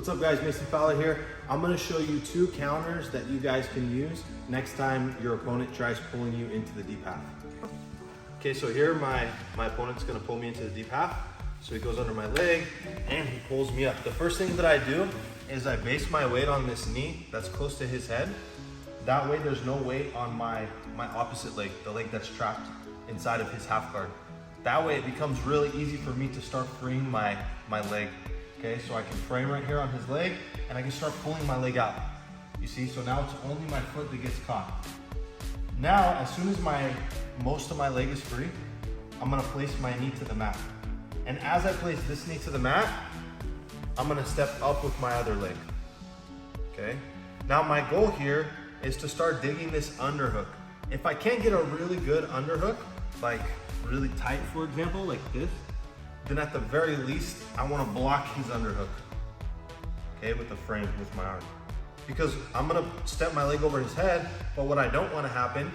What's up guys, Mason Fowler here. I'm gonna show you 2 counters that you guys can use next time your opponent tries pulling you into the deep half. Okay, so here my opponent's gonna pull me into the deep half. So he goes under my leg and he pulls me up. The first thing that I do is I base my weight on this knee that's close to his head. That way there's no weight on my opposite leg, the leg that's trapped inside of his half guard. That way it becomes really easy for me to start freeing my leg. Okay, so I can frame right here on his leg and I can start pulling my leg out. You see, so now it's only my foot that gets caught. Now, as soon as most of my leg is free, I'm gonna place my knee to the mat. And as I place this knee to the mat, I'm gonna step up with my other leg, okay? Now my goal here is to start digging this underhook. If I can't get a really good underhook, like really tight, for example, like this, then at the very least, I wanna block his underhook, okay, with the frame, with my arm. Because I'm gonna step my leg over his head, but what I don't wanna happen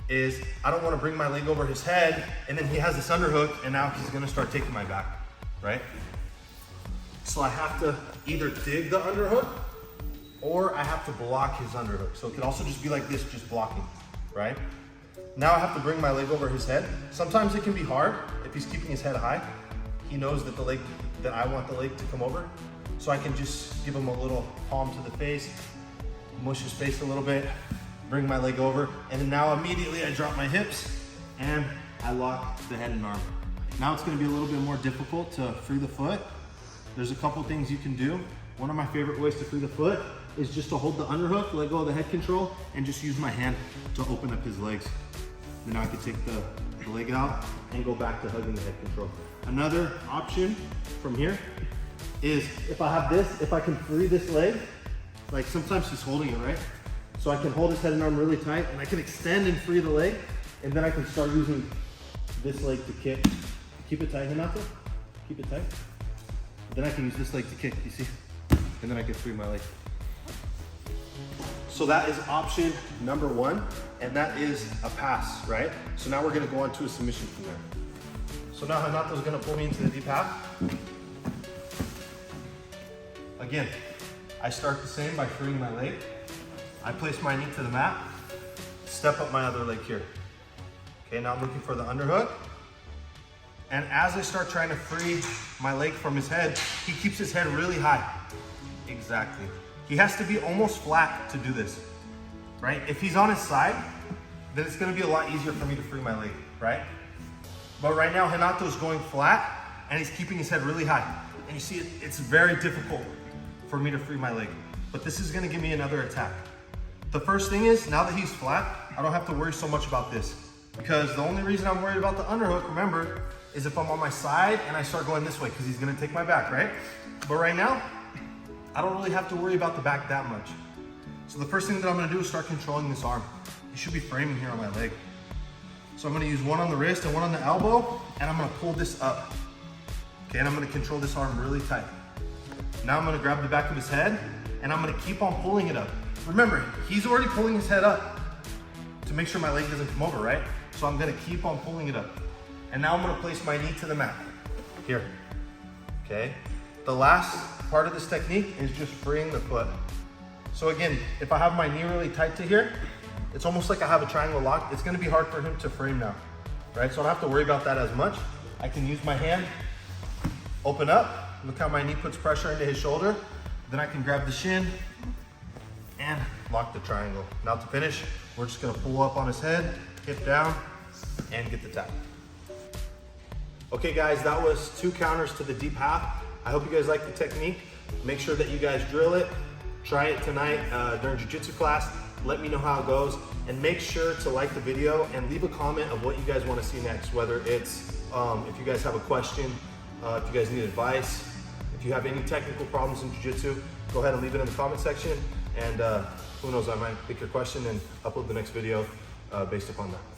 is I don't wanna bring my leg over his head and then he has this underhook and now he's gonna start taking my back, right? So I have to either dig the underhook or I have to block his underhook. So it could also just be like this, just blocking, right? Now I have to bring my leg over his head. Sometimes it can be hard if he's keeping his head high. He knows that I want the leg to come over. So I can just give him a little palm to the face, mush his face a little bit, bring my leg over, and then now immediately I drop my hips and I lock the head and arm. Now it's gonna be a little bit more difficult to free the foot. There's a couple things you can do. One of my favorite ways to free the foot is just to hold the underhook, let go of the head control, and just use my hand to open up his legs. Then I can take the leg out and go back to hugging the head control. Another option from here is if I have this, if I can free this leg, like sometimes he's holding it, right? So I can hold his head and arm really tight and I can extend and free the leg, and then I can start using this leg to kick. Keep it tight, Hinato. Keep it tight. Then I can use this leg to kick, you see? And then I can free my leg. So that is option number 1, and that is a pass, right? So now we're gonna go on to a submission from there. So now Hinato's gonna pull me into the deep half. Again, I start the same by freeing my leg. I place my knee to the mat, step up my other leg here. Okay, now I'm looking for the underhook. And as I start trying to free my leg from his head, he keeps his head really high. Exactly. He has to be almost flat to do this, right? If he's on his side, then it's gonna be a lot easier for me to free my leg, right? But right now, Hinato's going flat and he's keeping his head really high. And you see, it's very difficult for me to free my leg. But this is gonna give me another attack. The first thing is, now that he's flat, I don't have to worry so much about this. Because the only reason I'm worried about the underhook, remember, is if I'm on my side and I start going this way, because he's gonna take my back, right? But right now, I don't really have to worry about the back that much. So the first thing that I'm gonna do is start controlling this arm. He should be framing here on my leg. So I'm gonna use one on the wrist and one on the elbow, and I'm gonna pull this up. Okay, and I'm gonna control this arm really tight. Now I'm gonna grab the back of his head, and I'm gonna keep on pulling it up. Remember, he's already pulling his head up to make sure my leg doesn't come over, right? So I'm gonna keep on pulling it up. And now I'm gonna place my knee to the mat, here, okay? The last part of this technique is just freeing the foot. So again, if I have my knee really tight to here, it's almost like I have a triangle lock. It's gonna be hard for him to frame now, right? So I don't have to worry about that as much. I can use my hand, open up, look how my knee puts pressure into his shoulder. Then I can grab the shin and lock the triangle. Now to finish, we're just gonna pull up on his head, hip down, and get the tap. Okay guys, that was 2 counters to the deep half. I hope you guys like the technique. Make sure that you guys drill it. Try it tonight during jiu-jitsu class. Let me know how it goes. And make sure to like the video and leave a comment of what you guys want to see next. Whether it's if you guys have a question, if you guys need advice, if you have any technical problems in jiu-jitsu, go ahead and leave it in the comment section. And who knows, I might pick your question and upload the next video based upon that.